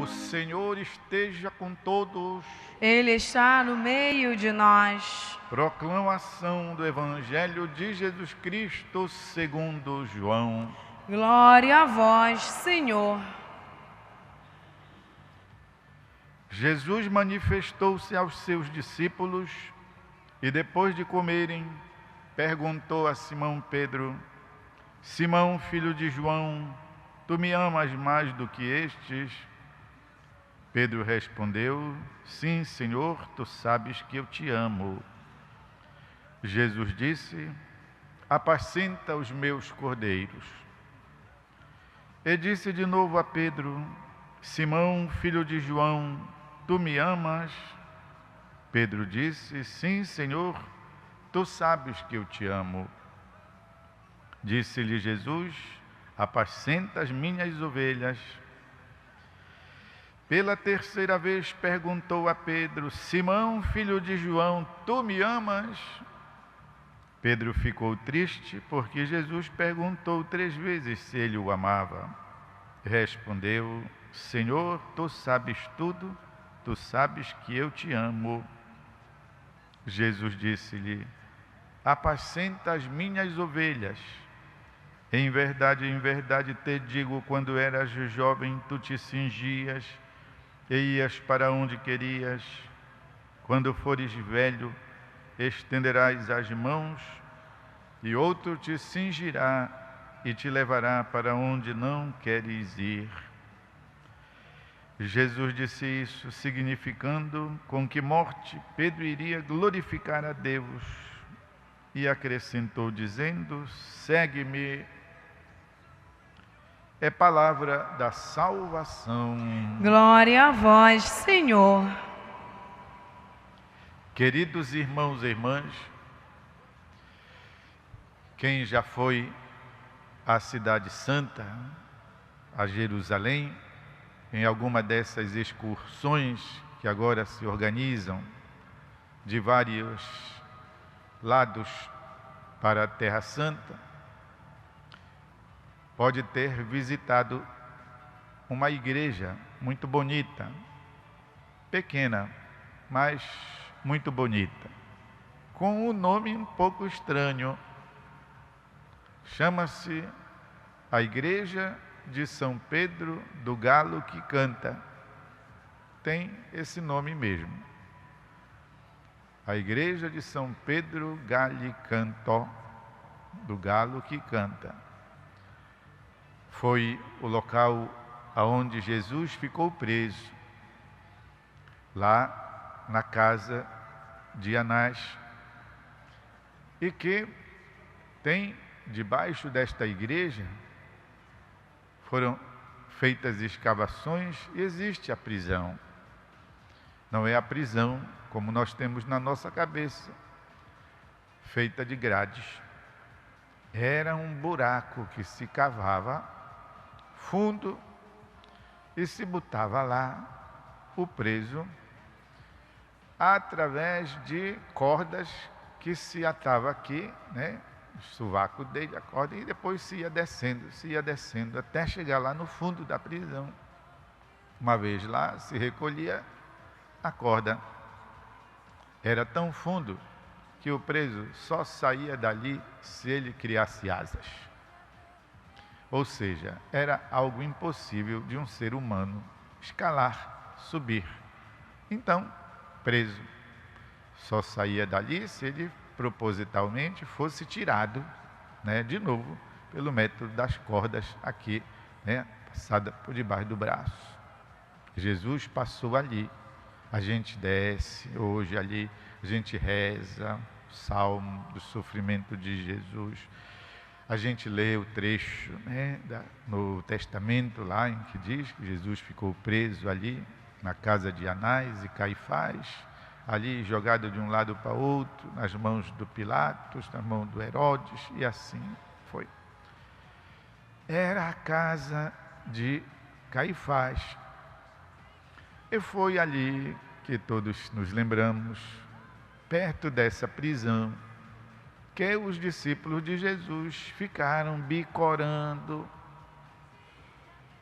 O Senhor esteja com todos. Ele está no meio de nós. Proclamação do Evangelho de Jesus Cristo segundo João. Glória a vós, Senhor. Jesus manifestou-se aos seus discípulos e, depois de comerem, perguntou a Simão Pedro: Simão, filho de João, tu me amas mais do que estes? Pedro respondeu: Sim, Senhor, tu sabes que eu te amo. Jesus disse: Apacenta os meus cordeiros. E disse de novo a Pedro: Simão, filho de João, tu me amas? Pedro disse: Sim, Senhor, tu sabes que eu te amo. Disse-lhe Jesus: Apacenta as minhas ovelhas. Pela terceira vez perguntou a Pedro: Simão, filho de João, tu me amas? Pedro ficou triste porque Jesus perguntou 3 vezes se ele o amava. Respondeu: Senhor, tu sabes tudo, tu sabes que eu te amo. Jesus disse-lhe: Apacenta as minhas ovelhas. Em verdade te digo, quando eras jovem, tu te cingias e ias para onde querias. Quando fores velho, estenderás as mãos e outro te cingirá e te levará para onde não queres ir. Jesus disse isso, significando com que morte Pedro iria glorificar a Deus, e acrescentou dizendo: Segue-me. É palavra da salvação. Glória a vós, Senhor. Queridos irmãos e irmãs, quem já foi à Cidade Santa, a Jerusalém, em alguma dessas excursões que agora se organizam de vários lados para a Terra Santa, pode ter visitado uma igreja muito bonita, pequena, mas muito bonita, com um nome um pouco estranho. Chama-se a Igreja de São Pedro do Galo que Canta. Tem esse nome mesmo. A Igreja de São Pedro Galli Canto, do Galo que Canta. Foi o local aonde Jesus ficou preso, lá na casa de Anás, e que tem debaixo desta igreja, foram feitas escavações e existe a prisão. Não é a prisão como nós temos na nossa cabeça, feita de grades. Era um buraco que se cavava fundo e se botava lá o preso através de cordas que se atava aqui, né? O sovaco dele, a corda, e depois se ia descendo, até chegar lá no fundo da prisão. Uma vez lá, se recolhia a corda. Era tão fundo que o preso só saía dali se ele criasse asas. Ou seja, era algo impossível de um ser humano escalar, subir. Então, preso só saía dali se ele propositalmente fosse tirado, né, de novo pelo método das cordas aqui, né, passada por debaixo do braço. Jesus passou ali. A gente desce hoje ali, a gente reza o salmo do sofrimento de Jesus. A gente lê o trecho, né, no Testamento lá em que diz que Jesus ficou preso ali na casa de Anás e Caifás, ali jogado de um lado para outro, nas mãos do Pilatos, na mão do Herodes, e assim foi. Era a casa de Caifás. E foi ali que todos nos lembramos, perto dessa prisão, que os discípulos de Jesus ficaram bicorando.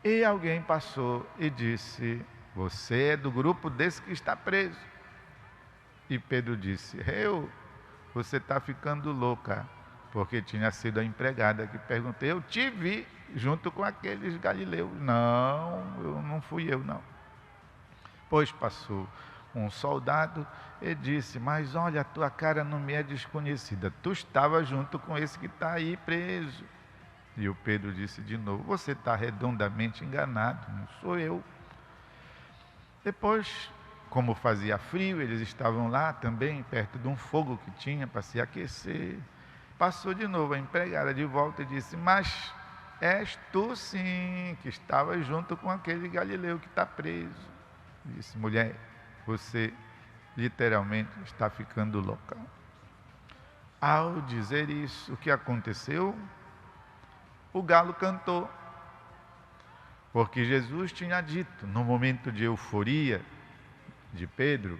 E alguém passou e disse: você é do grupo desse que está preso. E Pedro disse, você está ficando louca, porque tinha sido a empregada que perguntou, eu te vi junto com aqueles galileus. Não fui eu não. Pois passou um soldado e disse, mas olha, a tua cara não me é desconhecida, tu estava junto com esse que está aí preso. E o Pedro disse de novo, você está redondamente enganado, não sou eu. Depois, como fazia frio, eles estavam lá também, perto de um fogo que tinha para se aquecer. Passou de novo a empregada de volta e disse, mas és tu sim, que estava junto com aquele galileu que está preso. Disse, mulher, você literalmente está ficando louca. Ao dizer isso, o que aconteceu? O galo cantou. Porque Jesus tinha dito, no momento de euforia de Pedro,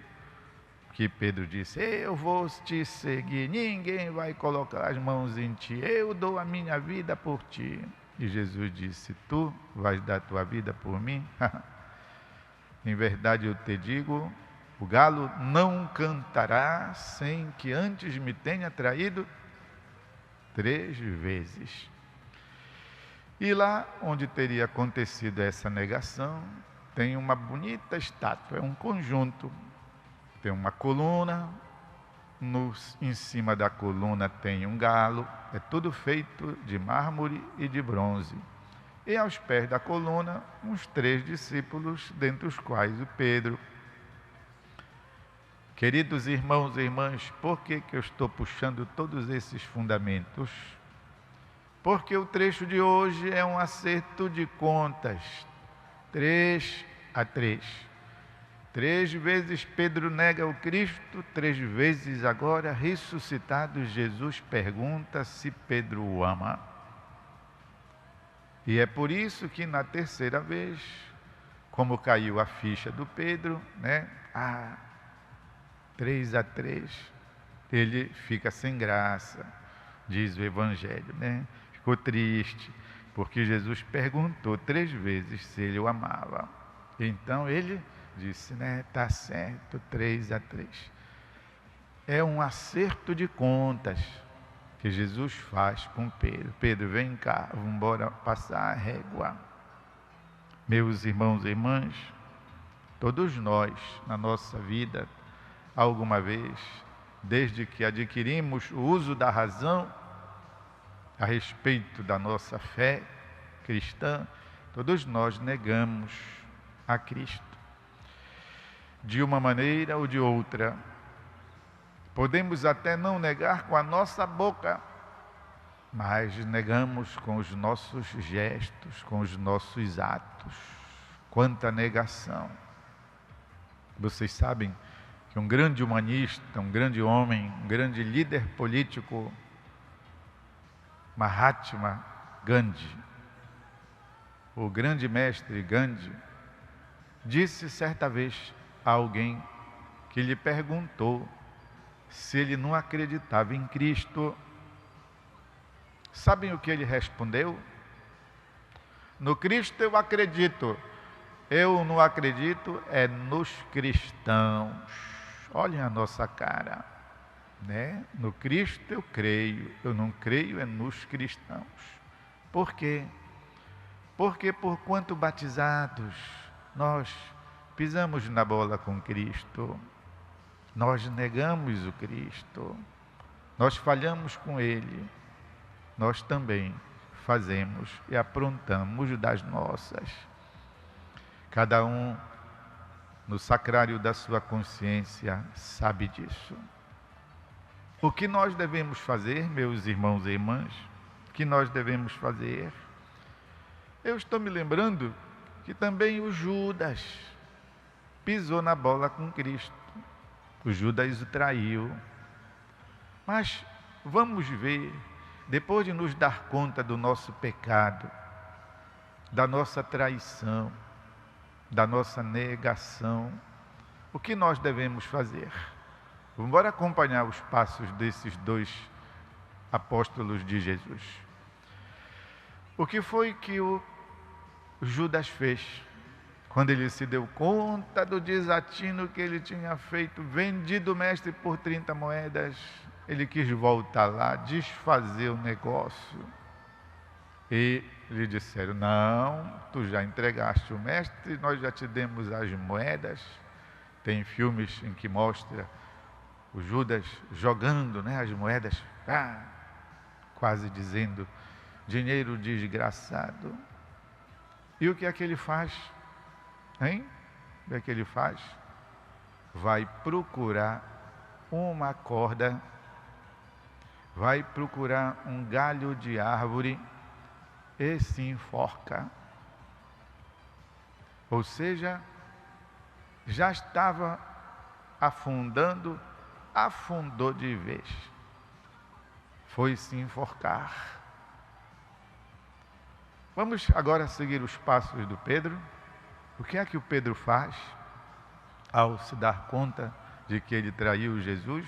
que Pedro disse, eu vou te seguir, ninguém vai colocar as mãos em ti, eu dou a minha vida por ti. E Jesus disse, tu vais dar a tua vida por mim? Em verdade eu te digo, o galo não cantará sem que antes me tenha traído 3 vezes. E lá onde teria acontecido essa negação, tem uma bonita estátua, é um conjunto. Tem uma coluna, em cima da coluna tem um galo, é tudo feito de mármore e de bronze. E aos pés da coluna, uns 3 discípulos, dentre os quais o Pedro. Queridos irmãos e irmãs, por que eu estou puxando todos esses fundamentos? Porque o trecho de hoje é um acerto de contas, 3-3. 3 vezes Pedro nega o Cristo, 3 vezes agora ressuscitado Jesus pergunta se Pedro o ama. E é por isso que na 3ª vez, como caiu a ficha do Pedro, 3-3, ele fica sem graça, diz o Evangelho, Ficou triste, porque Jesus perguntou 3 vezes se ele o amava. Então ele disse, tá certo, 3-3. É um acerto de contas que Jesus faz com Pedro. Pedro, vem cá, vamos embora passar a régua. Meus irmãos e irmãs, todos nós, na nossa vida, alguma vez, desde que adquirimos o uso da razão a respeito da nossa fé cristã, todos nós negamos a Cristo. De uma maneira ou de outra, podemos até não negar com a nossa boca, mas negamos com os nossos gestos, com os nossos atos. Quanta negação! Vocês sabem que um grande humanista, um grande homem, um grande líder político, Mahatma Gandhi, o grande mestre Gandhi, disse certa vez a alguém que lhe perguntou se ele não acreditava em Cristo. Sabem o que ele respondeu? No Cristo eu acredito, eu não acredito é nos cristãos. Olhem a nossa cara, No Cristo eu creio, eu não creio é nos cristãos. Por quê? Porque por quanto batizados nós pisamos na bola com Cristo, nós negamos o Cristo, nós falhamos com Ele, nós também fazemos e aprontamos das nossas. Cada um no sacrário da sua consciência sabe disso. O que nós devemos fazer, meus irmãos e irmãs? O que nós devemos fazer? Eu estou me lembrando que também o Judas pisou na bola com Cristo. O Judas o traiu. Mas vamos ver, depois de nos dar conta do nosso pecado, da nossa traição, da nossa negação, o que nós devemos fazer? Vamos acompanhar os passos desses 2 apóstolos de Jesus. O que foi que o Judas fez Quando ele se deu conta do desatino que ele tinha feito, vendido o mestre por 30 moedas, ele quis voltar lá, desfazer o negócio. E lhe disseram: não, tu já entregaste o mestre, nós já te demos as moedas. Tem filmes em que mostra o Judas jogando, as moedas, quase dizendo: dinheiro desgraçado. E o que é que ele faz? Hein? O que é que ele faz? Vai procurar uma corda, vai procurar um galho de árvore e se enforca. Ou seja, já estava afundando, afundou de vez. Foi se enforcar. Vamos agora seguir os passos do Pedro. O que é que o Pedro faz ao se dar conta de que ele traiu Jesus?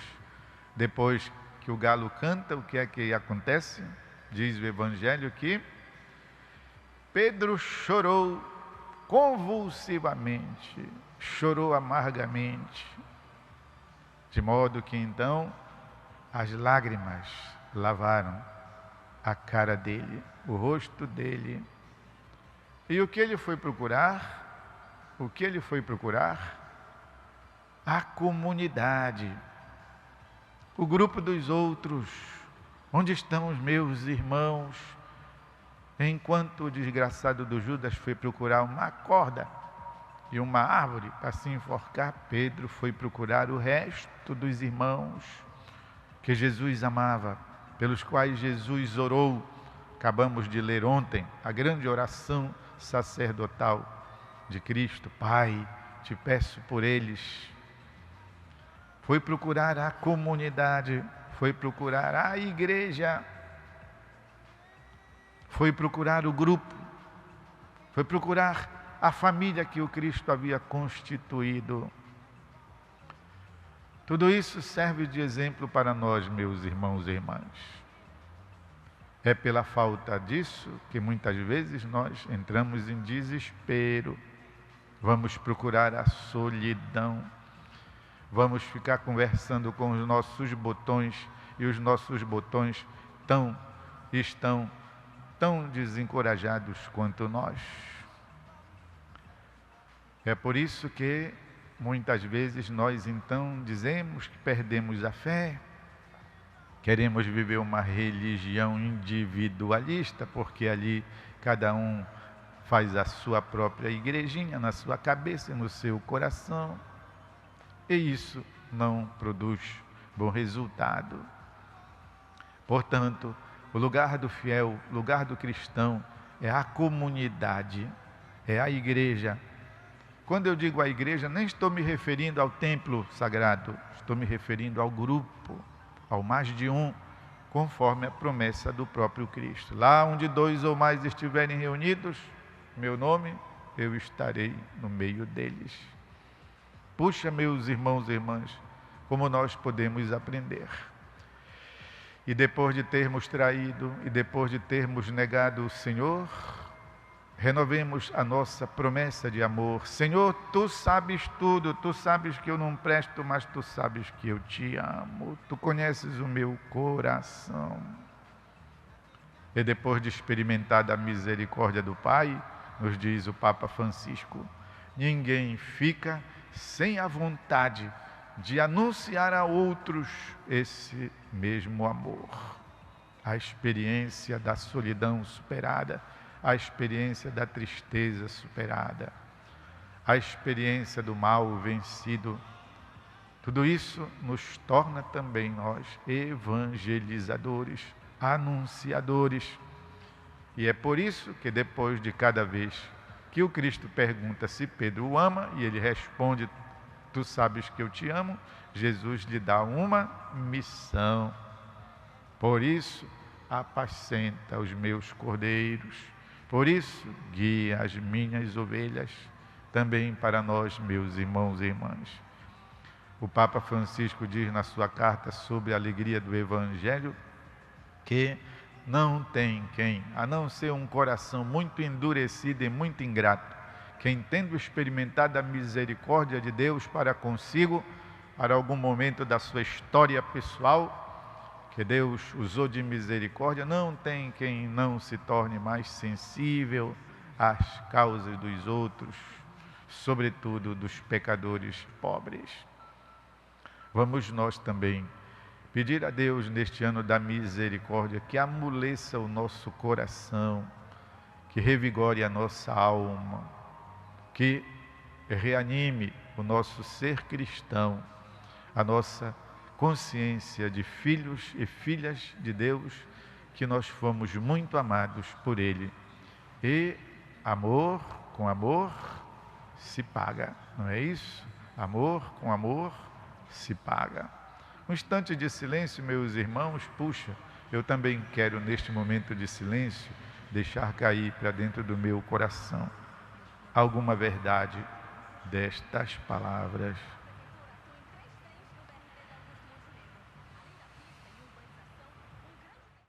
Depois que o galo canta, o que é que acontece? Diz o Evangelho que Pedro chorou convulsivamente, chorou amargamente, de modo que então as lágrimas lavaram a cara dele, o rosto dele. E o que ele foi procurar? O que ele foi procurar? A comunidade, o grupo dos outros. Onde estão os meus irmãos? Enquanto o desgraçado do Judas foi procurar uma corda e uma árvore para se enforcar, Pedro foi procurar o resto dos irmãos que Jesus amava, pelos quais Jesus orou. Acabamos de ler ontem a grande oração sacerdotal de Cristo: Pai, te peço por eles. Foi procurar a comunidade, foi procurar a igreja, foi procurar o grupo, foi procurar a família que o Cristo havia constituído. Tudo isso serve de exemplo para nós, meus irmãos e irmãs. É pela falta disso que muitas vezes nós entramos em desespero. Vamos procurar a solidão. Vamos ficar conversando com os nossos botões, e os nossos botões estão tão desencorajados quanto nós. É por isso que muitas vezes nós então dizemos que perdemos a fé. Queremos viver uma religião individualista, porque ali cada um faz a sua própria igrejinha na sua cabeça e no seu coração. E isso não produz bom resultado. Portanto, o lugar do fiel, o lugar do cristão é a comunidade, é a igreja. Quando eu digo a igreja, nem estou me referindo ao templo sagrado, estou me referindo ao grupo, ao mais de um, conforme a promessa do próprio Cristo. Lá onde 2 ou mais estiverem reunidos, meu nome, eu estarei no meio deles. Puxa, meus irmãos e irmãs, como nós podemos aprender. E depois de termos traído, e depois de termos negado o Senhor, renovemos a nossa promessa de amor. Senhor, Tu sabes tudo, Tu sabes que eu não presto, mas Tu sabes que eu Te amo. Tu conheces o meu coração. E depois de experimentar a misericórdia do Pai, nos diz o Papa Francisco, ninguém fica sem a vontade de anunciar a outros esse mesmo amor. A experiência da solidão superada, a experiência da tristeza superada, a experiência do mal vencido. Tudo isso nos torna também nós evangelizadores, anunciadores. E é por isso que depois de cada vez que o Cristo pergunta se Pedro o ama, e ele responde, Tu sabes que eu te amo, Jesus lhe dá uma missão. Por isso, apacenta os meus cordeiros. Por isso, guia as minhas ovelhas, também para nós, meus irmãos e irmãs. O Papa Francisco diz na sua carta sobre a alegria do Evangelho que não tem quem, a não ser um coração muito endurecido e muito ingrato, quem tendo experimentado a misericórdia de Deus para consigo, para algum momento da sua história pessoal, que Deus usou de misericórdia, não tem quem não se torne mais sensível às causas dos outros, sobretudo dos pecadores pobres. Vamos nós também pedir a Deus neste ano da misericórdia que amoleça o nosso coração, que revigore a nossa alma, que reanime o nosso ser cristão, a nossa consciência de filhos e filhas de Deus, que nós fomos muito amados por Ele. E amor com amor se paga, não é isso? Amor com amor se paga. Um instante de silêncio, meus irmãos. Puxa, eu também quero neste momento de silêncio deixar cair para dentro do meu coração alguma verdade destas palavras.